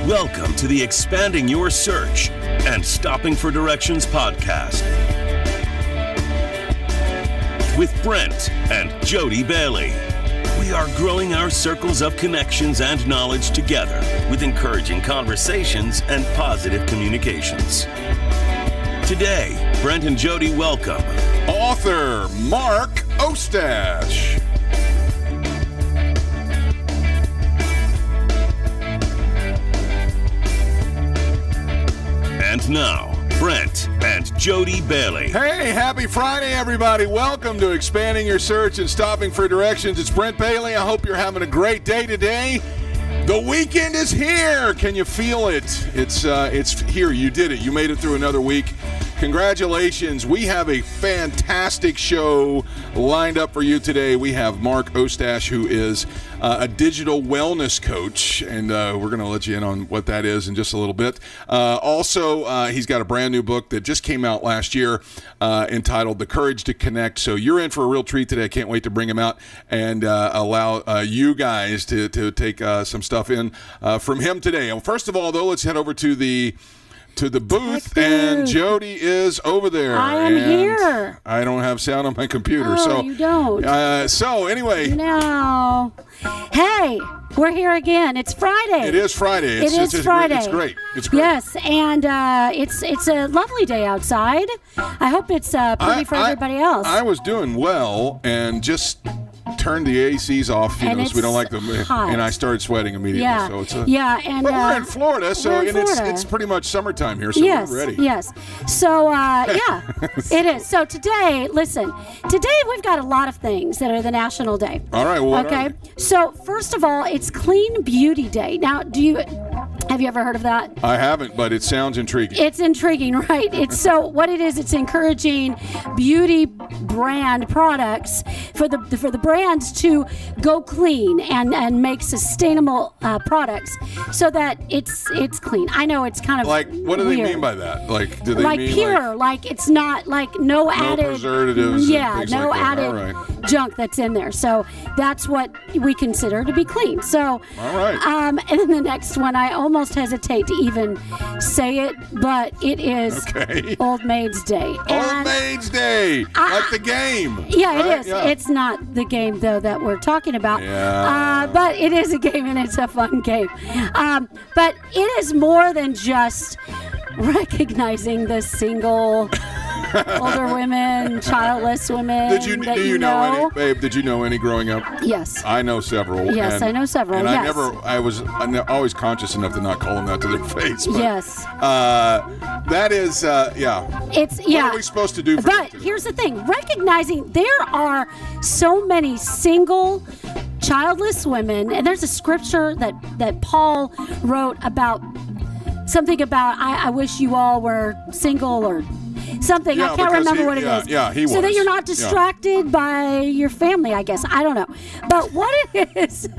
Welcome to the Expanding Your Search and Stopping for Directions podcast with Brent and Jody Bailey. We are growing our circles of connections and knowledge together with encouraging conversations and positive communications. Today, Brent and Jody welcome author Mark Ostach. And now, Brent and Jody Bailey. Hey, happy Friday, everybody. Welcome to Expanding Your Search and Stopping for Directions. It's Brent Bailey. I hope you're having a great day today. The weekend is here. Can you feel it? It's here. You did it. You made it through another week. Congratulations. We have a fantastic show lined up for you today. We have Mark Ostach, who is a digital wellness coach, and we're going to let you in on what that is in just a little bit. Also, he's got a brand new book that just came out last year entitled The Courage to Connect. So you're in for a real treat today. I can't wait to bring him out and allow you guys to take some stuff in from him today. And first of all, though, let's head over to the booth, and Jody is over there. I am here. I don't have sound on my computer. Oh, you don't. So anyway. No. Hey, we're here again. It's Friday. It is Friday. It's Friday. It's great. It's great. Yes, and it's a lovely day outside. I hope it's pretty for everybody else. I was doing well and just turned the ACs off, so we don't like them, hot. And I started sweating immediately. Yeah, so and but we're in Florida, so it's pretty much summertime here, so we're ready. Yes, so it is. So today we've got a lot of things that are the National Day. All right, well, okay. So first of all, it's Clean Beauty Day. Now, have you ever heard of that? I haven't, but it sounds intriguing. It's intriguing, right? It's encouraging beauty brand products for the brands to go clean and make sustainable products so that it's clean. I know it's kind of like, what do they weird. mean by that? Like, do they like mean pure? Like it's not like no added preservatives. Yeah, and things no like that. added junk that's in there. So that's what we consider to be clean. So all right. And then the next one, I almost hesitate to even say it, but it is Old Maid's Day. Old Maid's Day, like the game. Yeah, right? it is. Yeah. It's not the game though that we're talking about. Yeah. But it is a game and it's a fun game. But it is more than just recognizing the single older women, childless women. Did you know any, babe? Did you know any growing up? Yes. I know several. Yes, I know several. And yes. I'm always conscious enough to not call them that to their face. But, yes. That is, It's What are we supposed to do for But here's the thing: recognizing there are so many single, childless women, and there's a scripture that Paul wrote about something about I wish you all were single or something. Yeah, I can't remember what it is. Yeah, he was. So that you're not distracted by your family, I guess. I don't know. But what it is,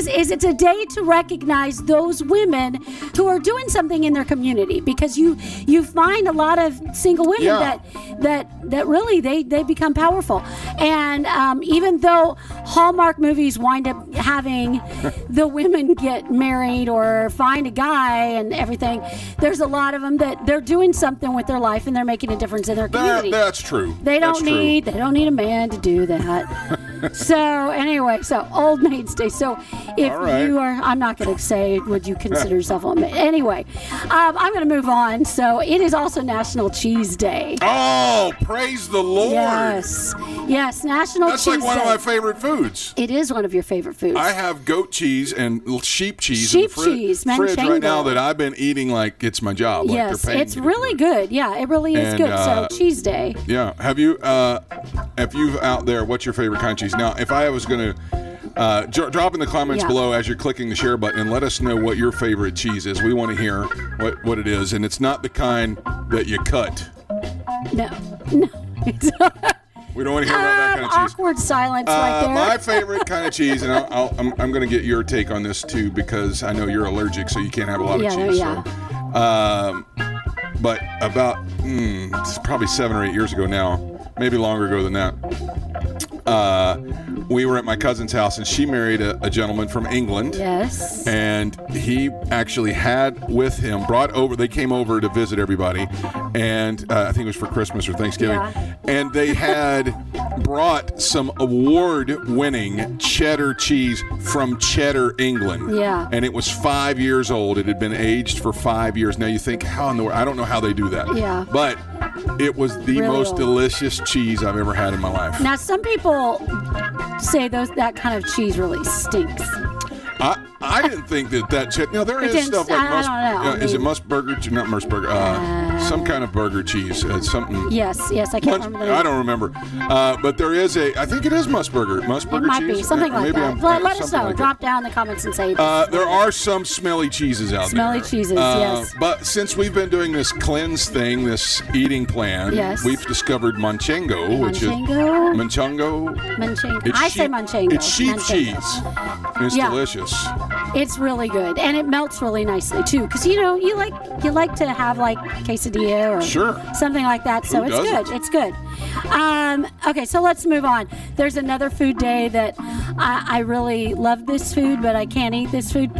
it's a day to recognize those women who are doing something in their community, because you find a lot of single women that really they become powerful. And even though Hallmark movies wind up having the women get married or find a guy and everything, there's a lot of them that they're doing something with their life and they're making a difference in their community. That's true. They don't need a man to do that. So anyway, Old Maid's Day. So if you are, I'm not going to say would you consider yourself old maid. Anyway, I'm going to move on. So it is also National Cheese Day. Oh, praise the Lord. Yes, National That's Cheese Day. like one of my favorite foods. It is one of your favorite foods. I have goat cheese and sheep cheese in the fridge right now that I've been eating like it's my job. Yes, like it's really good. Yeah, it really is good. So Cheese Day. Yeah. Have you out there, what's your favorite kind of cheese? Now, if I was going to drop in the comments below as you're clicking the share button and let us know what your favorite cheese is. We want to hear what it is. And it's not the kind that you cut. No. We don't want to hear about that kind of cheese. Awkward silence right there. My favorite kind of cheese, and I'm going to get your take on this too, because I know you're allergic, so you can't have a lot of cheese. Yeah. So, but about it's probably 7 or 8 years ago now, maybe longer ago than that, we were at my cousin's house, and she married a gentleman from England. Yes. And he actually had with him, they came over to visit everybody, and I think it was for Christmas or Thanksgiving. Yeah. And they had brought some award-winning cheddar cheese from Cheddar, England. Yeah. And it was 5 years old. It had been aged for 5 years. Now you think, how in the world? I don't know how they do that. Yeah. But it was the Really most old. delicious cheese I've ever had in my life. Now, some people say that kind of cheese really stinks. I didn't think that cheddar. No, there It is didn't- stuff like I don't know. I is it mean- Musburger? Not Musburger. Some kind of burger cheese. Something. Yes, I can't remember the name. I don't remember. But there is I think it is Musburger. Musburger It might cheese. be something like Maybe that. Let us something know. like Drop down in the comments and say. there are some smelly cheeses out Smelly there. cheeses, yes. But since we've been doing this cleanse thing, this eating plan, Yes. we've discovered Manchengo, which is Manchengo? Manchengo. Manchego. I say Manchengo. It's sheep Manchengo. cheese. It's Yeah. delicious. It's really good, and it melts really nicely too. Because you like to have like quesadilla or Sure. something like that. So Who it's good. doesn't? It's good. Okay, so let's move on. There's another food day that I really love this food, but I can't eat this food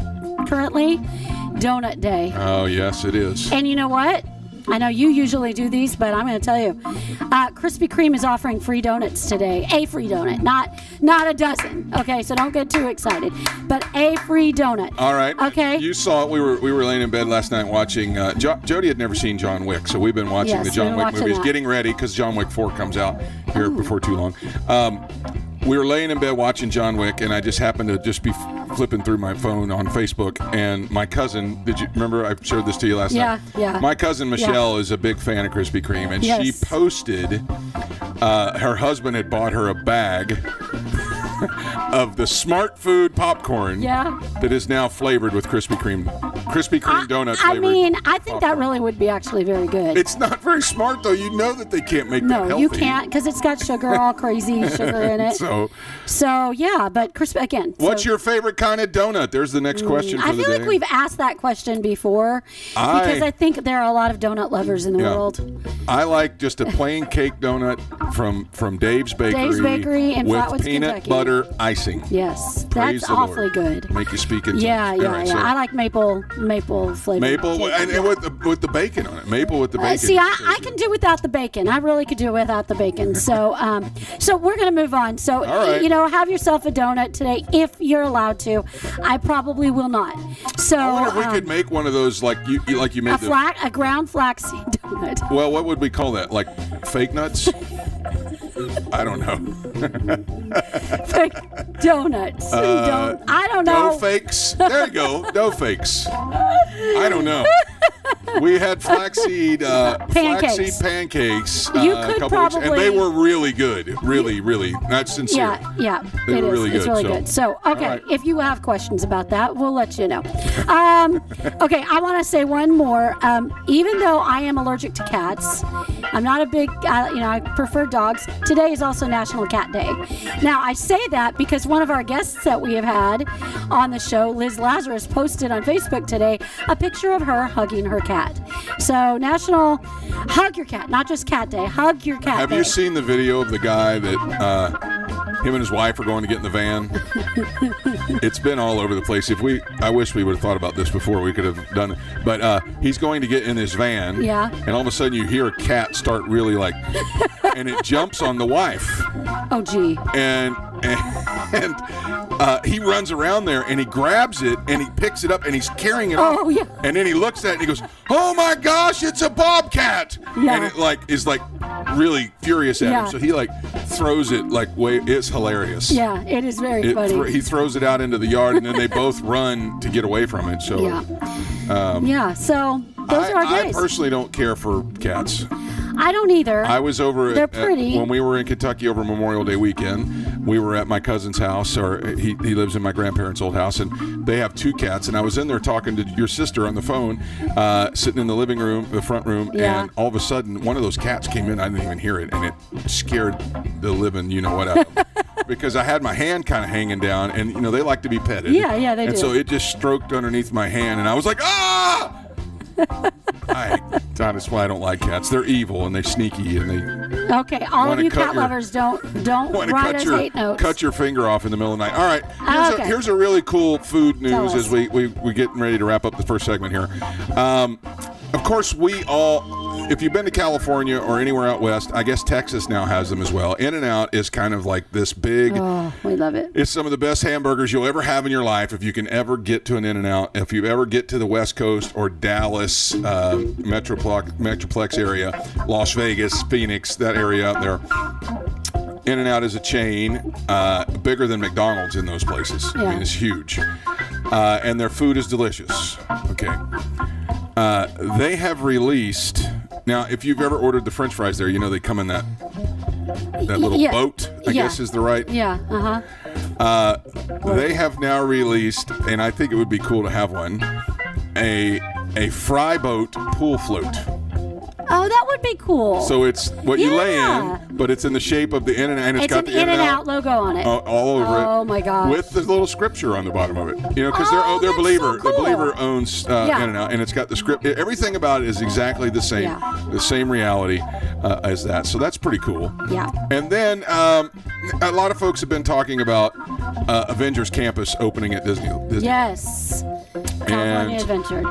currently. Donut Day. Oh yes, it is. And you know what? I know you usually do these, but I'm going to tell you, Krispy Kreme is offering free donuts today. A free donut, not a dozen. Okay, so don't get too excited, but a free donut. All right. Okay. You saw it. We were laying in bed last night watching. Jody had never seen John Wick, so we've been watching Yes, the John we've been Wick watching movies, that. getting ready because John Wick 4 comes out here before too long. We were laying in bed watching John Wick, and I just happened to just be flipping through my phone on Facebook, and my cousin, did you remember I showed this to you last night? Yeah. My cousin Michelle is a big fan of Krispy Kreme, and she Yes. posted her husband had bought her a bag of the Smart Food popcorn Yeah. that is now flavored with Krispy Kreme donut I flavored. mean, I think that really would be actually very good. It's not very smart, though. You know that they can't make that No, healthy. you can't because it's got sugar, all crazy sugar in it. So, Yeah, but Krispy again. what's so, your favorite kind of donut? There's the next question for I the feel day. like we've asked that question before because I think there are a lot of donut lovers in the Yeah. world. I like just a plain cake donut from Dave's Bakery. Dave's Bakery in with Flatwoods, peanut Kentucky. butter icing. Yes, Praise that's the Lord. awfully good. Make you speak in Yeah. tongues. All right, so I like maple flavor. maple cake. and with the bacon on it. Maple with the bacon. See, I can do without the bacon. I really could do without the bacon. So, so we're gonna move on. So, All right. have yourself a donut today if you're allowed to. I probably will not. So, I wonder if we could make one of those like you made a ground flaxseed donut. Well, what would we call that? Like fake nuts? I don't know. Fake donuts. I don't know. Dough fakes. There you go. Dough fakes. I don't know. We had flaxseed pancakes You a could couple weeks, and they probably- were really good. Really, not sincere. Yeah, They it were is. really It's good, really so- good. So, okay, right. if you have questions about that, we'll let you know. Okay, I want to say one more. Even though I am allergic to cats, I'm not a big, I prefer dogs. Today is also National Cat Day. Now, I say that because one of our guests that we have had on the show, Liz Lazarus, posted on Facebook today a picture of her hugging her cat. So, National Hug Your Cat, not just Cat Day, Hug Your Cat Have Day. you seen the video of the guy that him and his wife are going to get in the van? It's been all over the place. I wish we would have thought about this before. We could have done it. But he's going to get in his van. Yeah. And all of a sudden you hear a cat start really and it jumps on the wife. Oh, gee. And he runs around there and he grabs it and he picks it up and he's carrying it off. Oh, yeah. And then he looks at it and he goes, "Oh my gosh, it's a bobcat!" Yeah. And it is really furious at Yeah. him. So he throws it way. It's hilarious. Yeah, it is very funny. He throws it out into the yard and then they both run to get away from it. So Yeah, so those are our I days. personally don't care for cats. I don't either. I was over They're pretty. when we were in Kentucky over Memorial Day weekend. We were at my cousin's house, or he lives in my grandparents' old house, and they have two cats. And I was in there talking to your sister on the phone, sitting in the living room, the front room, Yeah. and all of a sudden, one of those cats came in. I didn't even hear it, and it scared the living you-know-what out of me. Because I had my hand kind of hanging down, and, they like to be petted. Yeah, they and do. so it just stroked underneath my hand, and I was like, "Ah!" That's why I don't like cats. They're evil and they're sneaky and they. Okay, all of you cat lovers, don't write us hate notes. Cut your finger off in the middle of the night. All right, here's a really cool food news as we're getting ready to wrap up the first segment here. Of course, if you've been to California or anywhere out west, I guess Texas now has them as well. In-N-Out is kind of like this big. Oh, we love it. It's some of the best hamburgers you'll ever have in your life if you can ever get to an In-N-Out. If you ever get to the West Coast or Dallas, Metroplex area, Las Vegas, Phoenix, that area out there. In-N-Out is a chain bigger than McDonald's in those places. Yeah. I mean, it's huge. And their food is delicious. Okay. They have released. Now, if you've ever ordered the French fries there, you know they come in that little boat, I guess is the right. Yeah, They have now released, and I think it would be cool to have one, a fry boat pool float. Oh, that would be cool. So it's what you lay in, but it's in the shape of the In-N-Out, and it's got the In-N-Out logo on it. All over it. Oh my God! With the little scripture on the bottom of it, because they're believer. So cool. The believer owns In-N-Out, and it's got the script. Everything about it is exactly the same, the same reality as that. So that's pretty cool. Yeah. And then a lot of folks have been talking about Avengers Campus opening at Disney. Yes. California Adventure.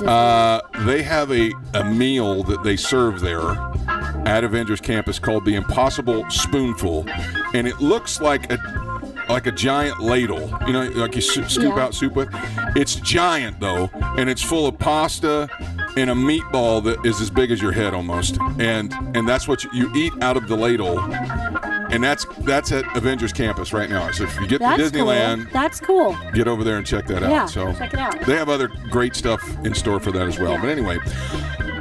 They have a meal that they serve there at Avengers Campus called the Impossible Spoonful, and it looks like a giant ladle, like you scoop out soup with. It's giant though, and it's full of pasta and a meatball that is as big as your head almost, and that's what you eat out of the ladle. And that's at Avengers Campus right now. So if you get to Disneyland, cool. That's cool. Get over there and check that out. Yeah, so check it out. They have other great stuff in store for that as well. But anyway,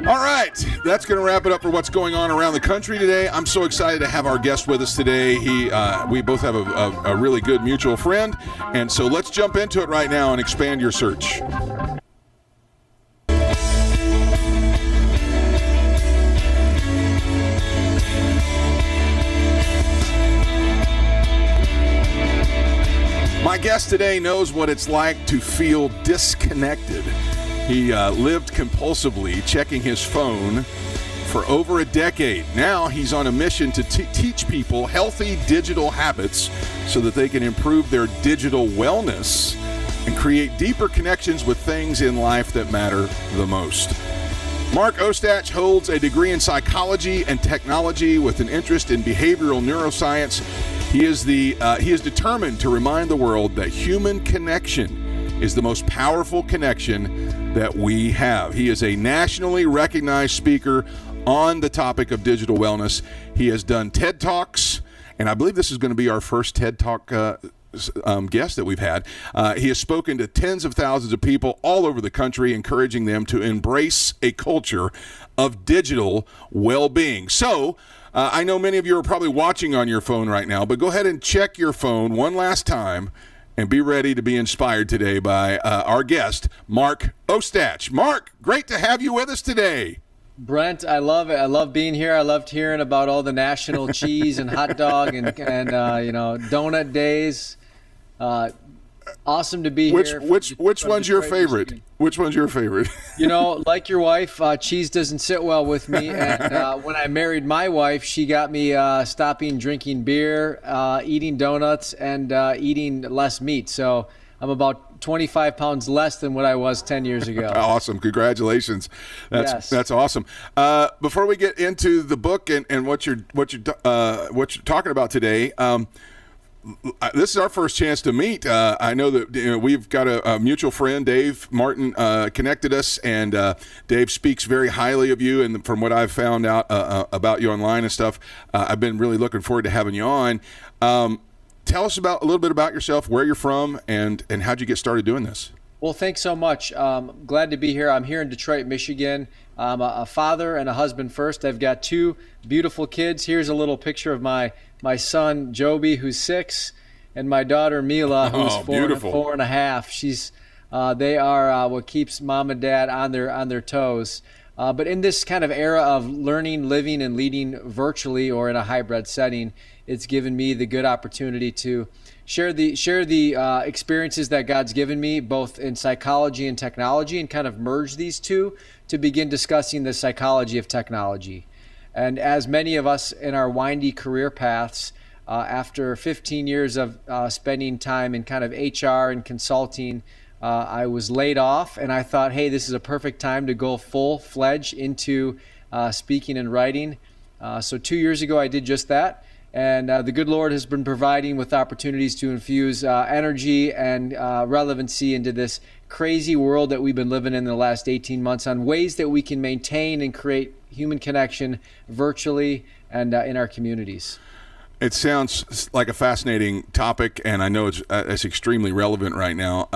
all right, that's going to wrap it up for what's going on around the country today. I'm so excited to have our guest with us today. We both have a really good mutual friend, and so let's jump into it right now and expand your search. My guest today knows what it's like to feel disconnected. He lived compulsively checking his phone for over a decade. Now he's on a mission to teach people healthy digital habits so that they can improve their digital wellness and create deeper connections with things in life that matter the most. Mark Ostach holds a degree in psychology and technology with an interest in behavioral neuroscience. He is determined to remind the world that human connection is the most powerful connection that we have. He is a nationally recognized speaker on the topic of digital wellness. He has done TED Talks, and I believe this is going to be our first TED Talk guest that we've had. He has spoken to tens of thousands of people all over the country, encouraging them to embrace a culture of digital well-being. So, I know many of you are probably watching on your phone right now, but go ahead and check your phone one last time and be ready to be inspired today by our guest, Mark Ostach. Mark, great to have you with us today. Brent, I love it. I love being here. I loved hearing about all the national cheese and hot dog and donut days. Awesome to be here. Which one's your favorite? Which one's your favorite? Like your wife, cheese doesn't sit well with me. And when I married my wife, she got me stopping drinking beer, eating donuts, and eating less meat. So I'm about 25 pounds less than what I was 10 years ago. Awesome. Congratulations. That's awesome. Before we get into the book and what you're talking about today, this is our first chance to meet. I know that we've got a mutual friend, Dave Martin, connected us, and Dave speaks very highly of you. And from what I've found out about you online and stuff, I've been really looking forward to having you on. Tell us a little bit about yourself, where you're from, and how'd you get started doing this? Well, thanks so much. Glad to be here. I'm here in Detroit, Michigan. I'm a father and a husband first. I've got two beautiful kids. Here's a little picture of my son, Joby, who's 6, and my daughter, Mila, who's four and a half. They are what keeps mom and dad on their toes. But in this kind of era of learning, living, and leading virtually or in a hybrid setting, it's given me the good opportunity to share the experiences that God's given me, both in psychology and technology, and kind of merge these two to begin discussing the psychology of technology. And as many of us in our windy career paths, after 15 years of spending time in kind of HR and consulting, I was laid off, and I thought, hey, this is a perfect time to go full-fledged into speaking and writing. So 2 years ago, I did just that. And the good Lord has been providing with opportunities to infuse energy and relevancy into this crazy world that we've been living in the last 18 months on ways that we can maintain and create human connection virtually and in our communities. It sounds like a fascinating topic, and I know it's extremely relevant right now.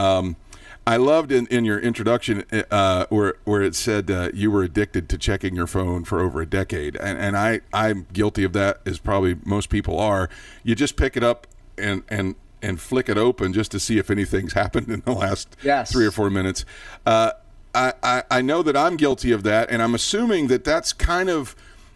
I loved in your introduction where it said you were addicted to checking your phone for over a decade, and I'm guilty of that, as probably most people are. You just pick it up and flick it open just to see if anything's happened in the last 3 or 4 minutes. I know that I'm guilty of that, and I'm assuming that that's kind of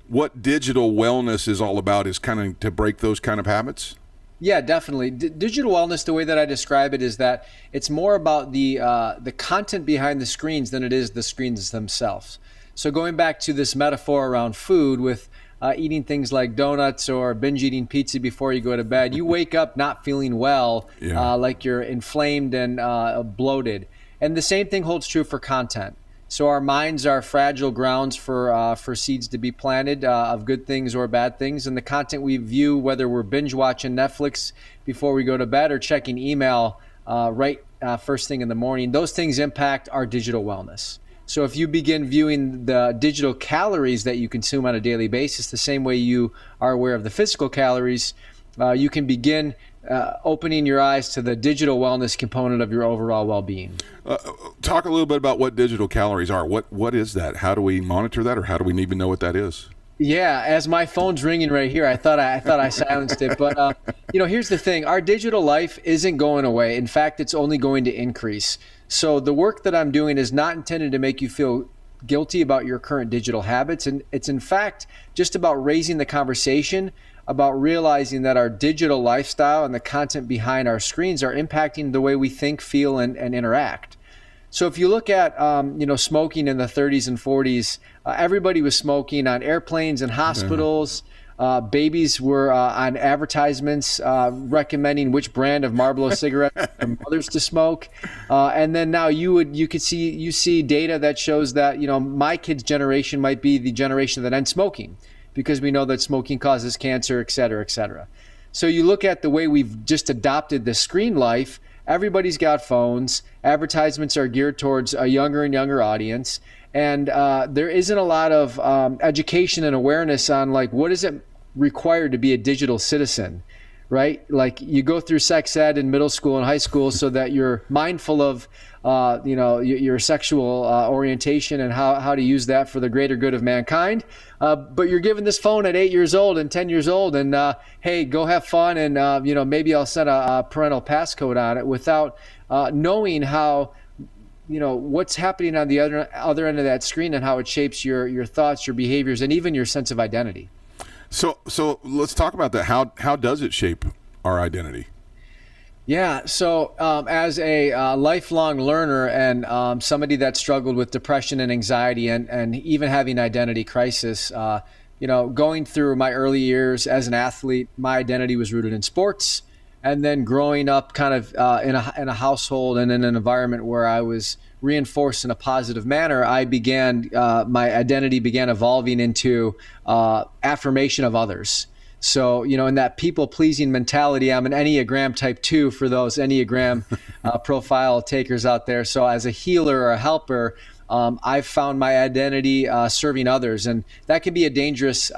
what digital wellness is all about, is kind of to break those kind of habits. Yeah, definitely. Digital wellness, the way that I describe it, is that it's more about the content behind the screens than it is the screens themselves. So going back to this metaphor around food, with eating things like donuts or binge eating pizza before you go to bed, you wake up not feeling well, like you're inflamed and bloated. And the same thing holds true for content. So our minds are fragile grounds for seeds to be planted of good things or bad things. And the content we view, whether we're binge watching Netflix before we go to bed or checking email first thing in the morning, those things impact our digital wellness. So if you begin viewing the digital calories that you consume on a daily basis the same way you are aware of the physical calories, you can begin opening your eyes to the digital wellness component of your overall well-being. Talk a little bit about what digital calories are. What is that? How do we monitor that, or how do we even know what that is? Yeah, as my phone's ringing right here, I thought I silenced it. But here's the thing: our digital life isn't going away. In fact, it's only going to increase. So the work that I'm doing is not intended to make you feel guilty about your current digital habits, and it's in fact just about raising the conversation about realizing that our digital lifestyle and the content behind our screens are impacting the way we think, feel, and interact. So if you look at smoking in the 30s and 40s, everybody was smoking on airplanes and hospitals. Babies were on advertisements recommending which brand of Marlboro cigarettes for mothers to smoke. And then now you see data that shows that my kid's generation might be the generation that ends smoking, because we know that smoking causes cancer, et cetera, et cetera. So you look at the way we've just adopted the screen life. Everybody's got phones. Advertisements are geared towards a younger and younger audience. And there isn't a lot of education and awareness on, like, what is it required to be a digital citizen, right? Like, you go through sex ed in middle school and high school so that you're mindful of your sexual orientation and how to use that for the greater good of mankind. But you're given this phone at 8 years old and 10 years old, and hey, go have fun, and maybe I'll set a parental passcode on it without knowing how, what's happening on the other end of that screen and how it shapes your thoughts, your behaviors, and even your sense of identity. So let's talk about that. How does it shape our identity? Yeah, so as a lifelong learner and somebody that struggled with depression and anxiety and even having identity crisis, going through my early years as an athlete, my identity was rooted in sports. And then growing up kind of in a household and in an environment where I was reinforced in a positive manner, my identity began evolving into affirmation of others. So, in that people-pleasing mentality, I'm an Enneagram type 2 for those Enneagram profile takers out there. So as a healer or a helper, I've found my identity serving others, and that can be a dangerous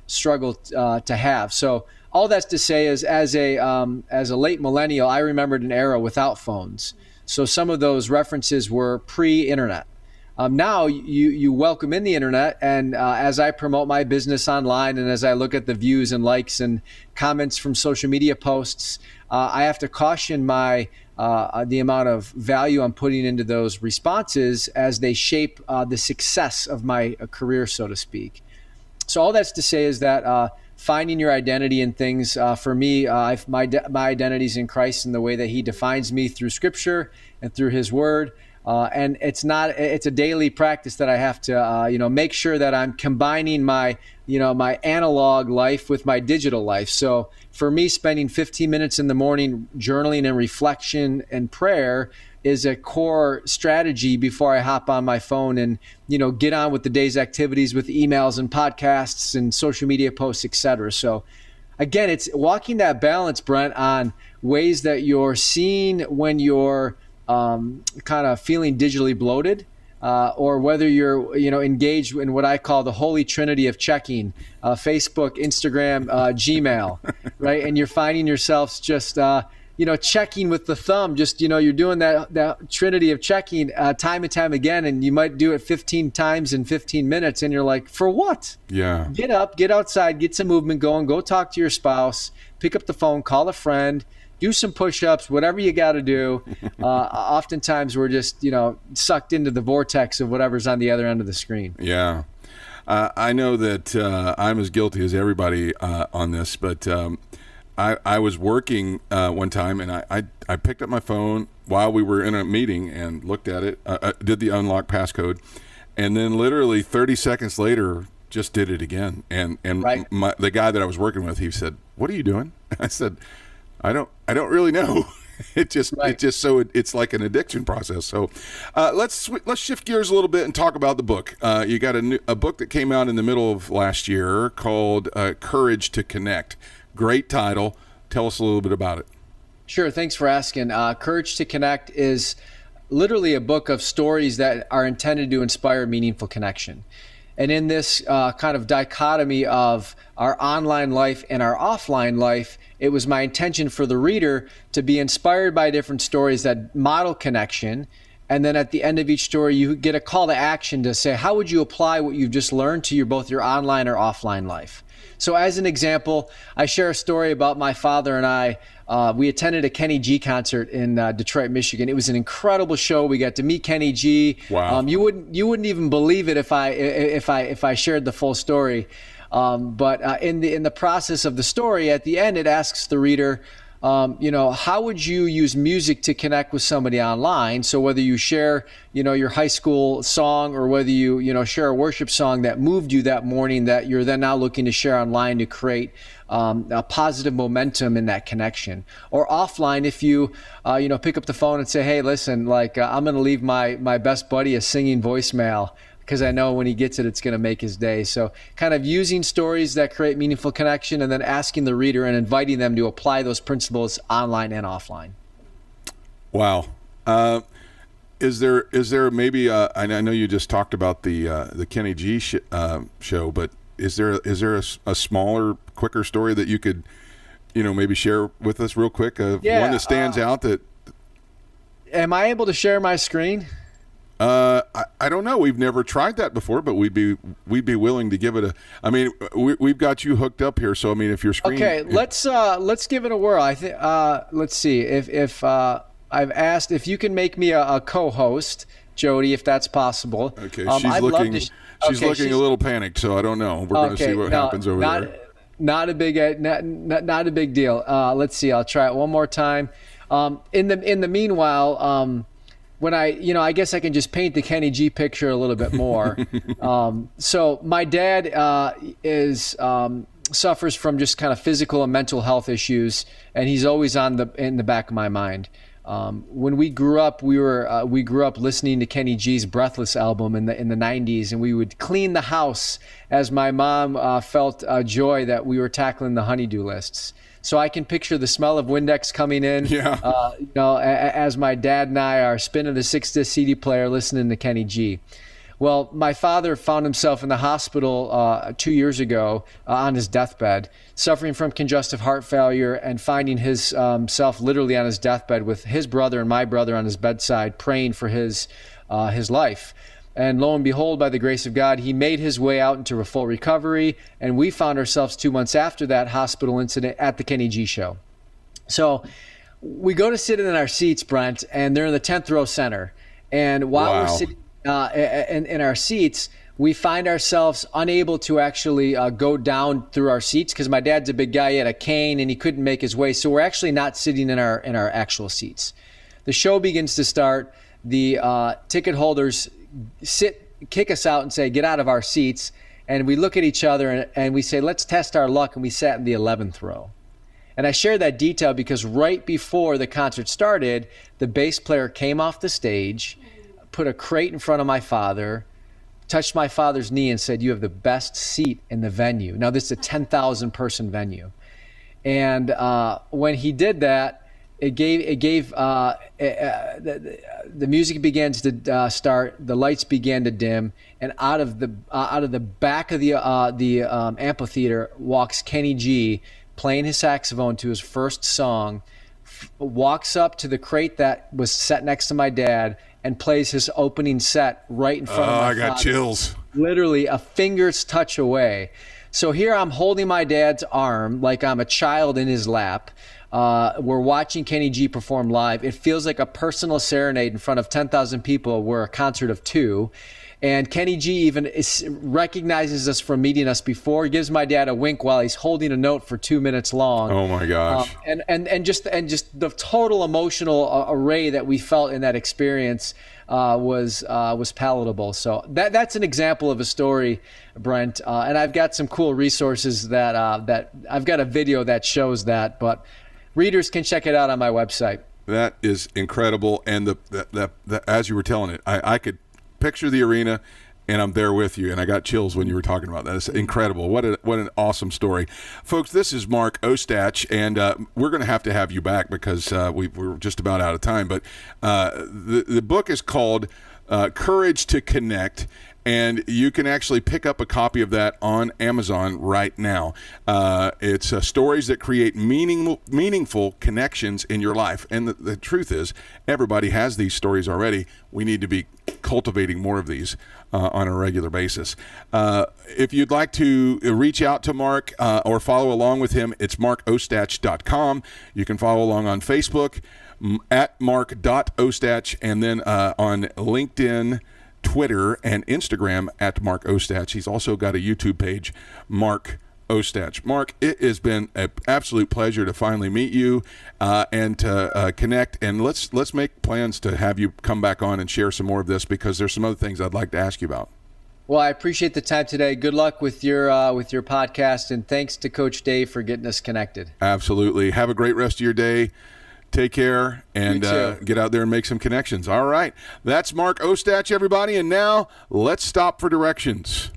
struggle to have. So all that's to say is, as a late millennial, I remembered an era without phones. So some of those references were pre-internet. Now you welcome in the internet, and as I promote my business online and as I look at the views and likes and comments from social media posts, I have to caution the amount of value I'm putting into those responses as they shape the success of my career, so to speak. So all that's to say is that finding your identity in things. For me, my identity is in Christ in the way that He defines me through Scripture and through His Word. And it's a daily practice that I have to, make sure that I'm combining my analog life with my digital life. So for me, spending 15 minutes in the morning journaling and reflection and prayer is a core strategy before I hop on my phone and, get on with the day's activities with emails and podcasts and social media posts, etc. So again, it's walking that balance, Brent, on ways that you're seeing when you're kind of feeling digitally bloated, or whether you're engaged in what I call the holy trinity of checking, Facebook, Instagram, Gmail, right? And you're finding yourselves just checking with the thumb, just you're doing that trinity of checking time and time again, and you might do it 15 times in 15 minutes, and you're like, for what? Yeah. Get up, get outside, get some movement going, go talk to your spouse, pick up the phone, call a friend, do some push-ups, whatever you got to do. Oftentimes we're just, sucked into the vortex of whatever's on the other end of the screen. Yeah. I know that I'm as guilty as everybody on this, but I was working one time, and I picked up my phone while we were in a meeting and looked at it, did the unlock passcode, and then literally 30 seconds later just did it again. And right. The guy that I was working with, he said, "What are you doing?" I said, I don't really know. It's like an addiction process. So let's shift gears a little bit and talk about the book. You got a book that came out in the middle of last year called Courage to Connect. Great title. Tell us a little bit about it. Sure. Thanks for asking. Courage to Connect is literally a book of stories that are intended to inspire meaningful connection. And in this kind of dichotomy of our online life and our offline life, it was my intention for the reader to be inspired by different stories that model connection. And then at the end of each story, you get a call to action to say, how would you apply what you've just learned to both your online or offline life? So as an example, I share a story about my father and I. We attended a Kenny G concert in Detroit, Michigan. It was an incredible show. We got to meet Kenny G. Wow. You wouldn't even believe it if I shared the full story. But in the process of the story, at the end, it asks the reader, how would you use music to connect with somebody online? So whether you share, your high school song, or whether you share a worship song that moved you that morning that you're then now looking to share online to create a positive momentum in that connection. Or offline, if you, pick up the phone and say, hey, listen, I'm going to leave my best buddy a singing voicemail, because I know when he gets it, it's going to make his day. So kind of using stories that create meaningful connection, and then asking the reader and inviting them to apply those principles online and offline. Wow. Is there maybe, I know you just talked about the Kenny G show, but is there a smaller, quicker story that you could, maybe share with us real quick? One that stands out that. Am I able to share my screen? I don't know. We've never tried that before, but we'd be willing to give it a. I mean, we've got you hooked up here, so I mean, if your screen. Okay, let's give it a whirl. I think. Let's see if I've asked if you can make me a co-host, Jody, if that's possible. Okay, she's looking a little panicked, so I don't know. We're going to see what happens over there. Not a big deal. Let's see. I'll try it one more time. In the meanwhile. When I guess I can just paint the Kenny G picture a little bit more. So my dad suffers from just kind of physical and mental health issues, and he's always in the back of my mind. When we grew up, we grew up listening to Kenny G's Breathless album in the 90s, and we would clean the house as my mom felt joy that we were tackling the honey-do lists. So I can picture the smell of Windex coming in, as my dad and I are spinning a 6-disc CD player listening to Kenny G. Well, my father found himself in the hospital 2 years ago on his deathbed, suffering from congestive heart failure, and finding himself literally on his deathbed with his brother and my brother on his bedside praying for his life. And lo and behold, by the grace of God, he made his way out into a full recovery. And we found ourselves 2 months after that hospital incident at the Kenny G show. So we go to sit in our seats, Brent, and they're in the 10th row center. And while we're sitting in our seats, we find ourselves unable to actually go down through our seats because my dad's a big guy. He had a cane and he couldn't make his way. So we're actually not sitting in our actual seats. The show begins to start. The ticket holders kick us out and say, get out of our seats. And we look at each other and we say, let's test our luck. And we sat in the 11th row. And I share that detail because right before the concert started, the bass player came off the stage, put a crate in front of my father, touched my father's knee and said, you have the best seat in the venue. Now, this is a 10,000 person venue. And when he did that, the music begins to start, the lights began to dim, and out of the back of the amphitheater walks Kenny G playing his saxophone to his first song, walks up to the crate that was set next to my dad and plays his opening set right in front of my father. I got chills. Literally a finger's touch away. So here I'm holding my dad's arm like I'm a child in his lap. We're watching Kenny G perform live. It feels like a personal serenade in front of 10,000 people. We're a concert of two. And Kenny G even recognizes us from meeting us before. He gives my dad a wink while he's holding a note for 2 minutes long. Oh my gosh! And just the total emotional array that we felt in that experience was palatable. So that's an example of a story, Brent. And I've got some cool resources that I've got a video that shows that, but readers can check it out on my website. That is incredible. And the as you were telling it, I could picture the arena, and I'm there with you, and I got chills when you were talking about that. It's incredible. What an awesome story. Folks, this is Mark Ostach, and we're going to have you back because we're just about out of time. But the book is called Courage to Connect, and you can actually pick up a copy of that on Amazon right now. It's stories that create meaningful connections in your life. And the truth is, everybody has these stories already. We need to be cultivating more of these on a regular basis. If you'd like to reach out to Mark or follow along with him, it's markostach.com. You can follow along on Facebook at mark.ostach, and then on LinkedIn, Twitter, and Instagram at Mark Ostach. He's also got a YouTube page, Mark Ostach. Mark, it has been an absolute pleasure to finally meet you and to connect. And let's make plans to have you come back on and share some more of this, because there's some other things I'd like to ask you about. Well, I appreciate the time today. Good luck with your podcast, and thanks to Coach Dave for getting us connected. Absolutely. Have a great rest of your day. Take care, and get out there and make some connections. All right. That's Mark Ostach, everybody. And now let's stop for directions.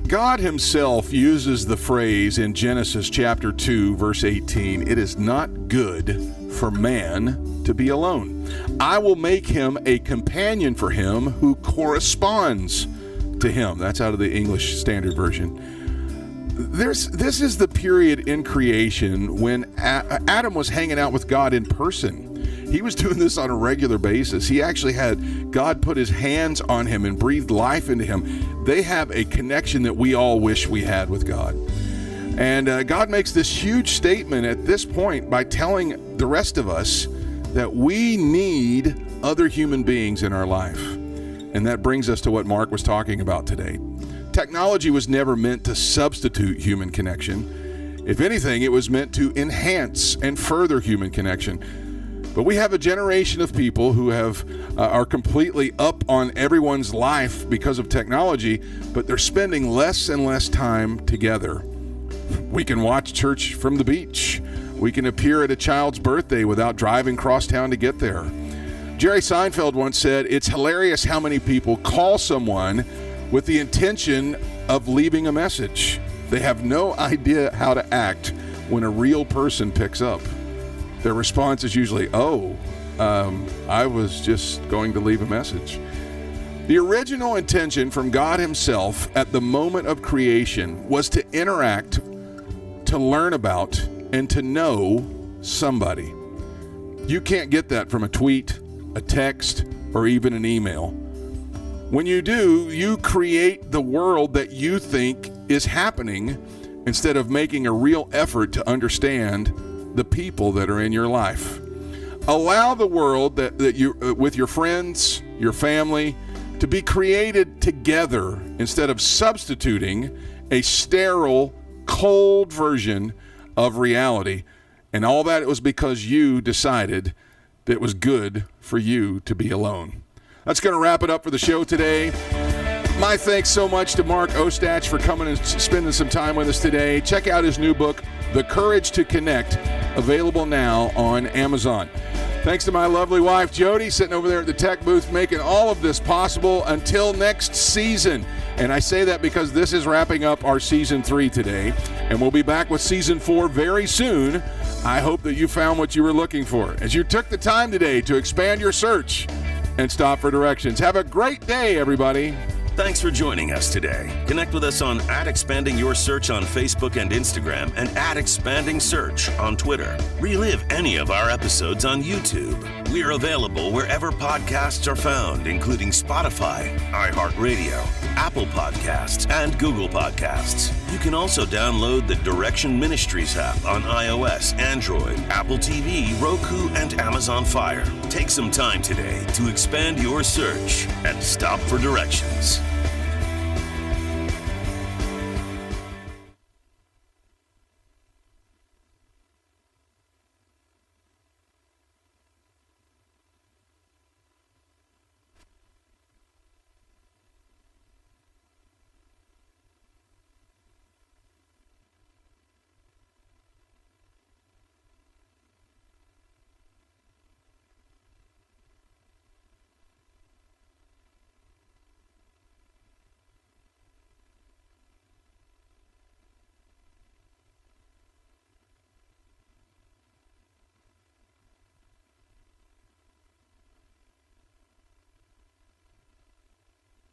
God himself uses the phrase in Genesis chapter 2, verse 18, "It is not good for man to be alone. I will make him a companion for him who corresponds to him." That's out of the English Standard Version. This is the period in creation when Adam was hanging out with God in person. He was doing this on a regular basis. He actually had God put his hands on him and breathed life into him. They have a connection that we all wish we had with God. And God makes this huge statement at this point by telling the rest of us that we need other human beings in our life. And that brings us to what Mark was talking about today. Technology was never meant to substitute human connection. If anything, it was meant to enhance and further human connection. But we have a generation of people who are completely up on everyone's life because of technology, but they're spending less and less time together. We can watch church from the beach. We can appear at a child's birthday without driving cross town to get there. Jerry Seinfeld once said, "It's hilarious how many people call someone with the intention of leaving a message. They have no idea how to act when a real person picks up. Their response is usually, I was just going to leave a message." The original intention from God himself at the moment of creation was to interact, to learn about, and to know somebody. You can't get that from a tweet, a text, or even an email. When you do, you create the world that you think is happening, instead of making a real effort to understand the people that are in your life. Allow the world that you, with your friends, your family, to be created together instead of substituting a sterile, cold version of reality. And all that, it was because you decided that it was good for you to be alone. That's going to wrap it up for the show today. My thanks so much to Mark Ostach for coming and spending some time with us today. Check out his new book, The Courage to Connect, available now on Amazon. Thanks to my lovely wife, Jody, sitting over there at the tech booth, making all of this possible until next season. And I say that because this is wrapping up our Season 3 today, and we'll be back with Season 4 very soon. I hope that you found what you were looking for as you took the time today to expand your search and stop for directions. Have a great day, everybody. Thanks for joining us today. Connect with us on @ExpandingYourSearch on Facebook and Instagram and @ExpandingSearch on Twitter. Relive any of our episodes on YouTube. We are available wherever podcasts are found, including Spotify, iHeartRadio, Apple Podcasts, and Google Podcasts. You can also download the Direction Ministries app on iOS, Android, Apple TV, Roku, and Amazon Fire. Take some time today to expand your search and stop for directions.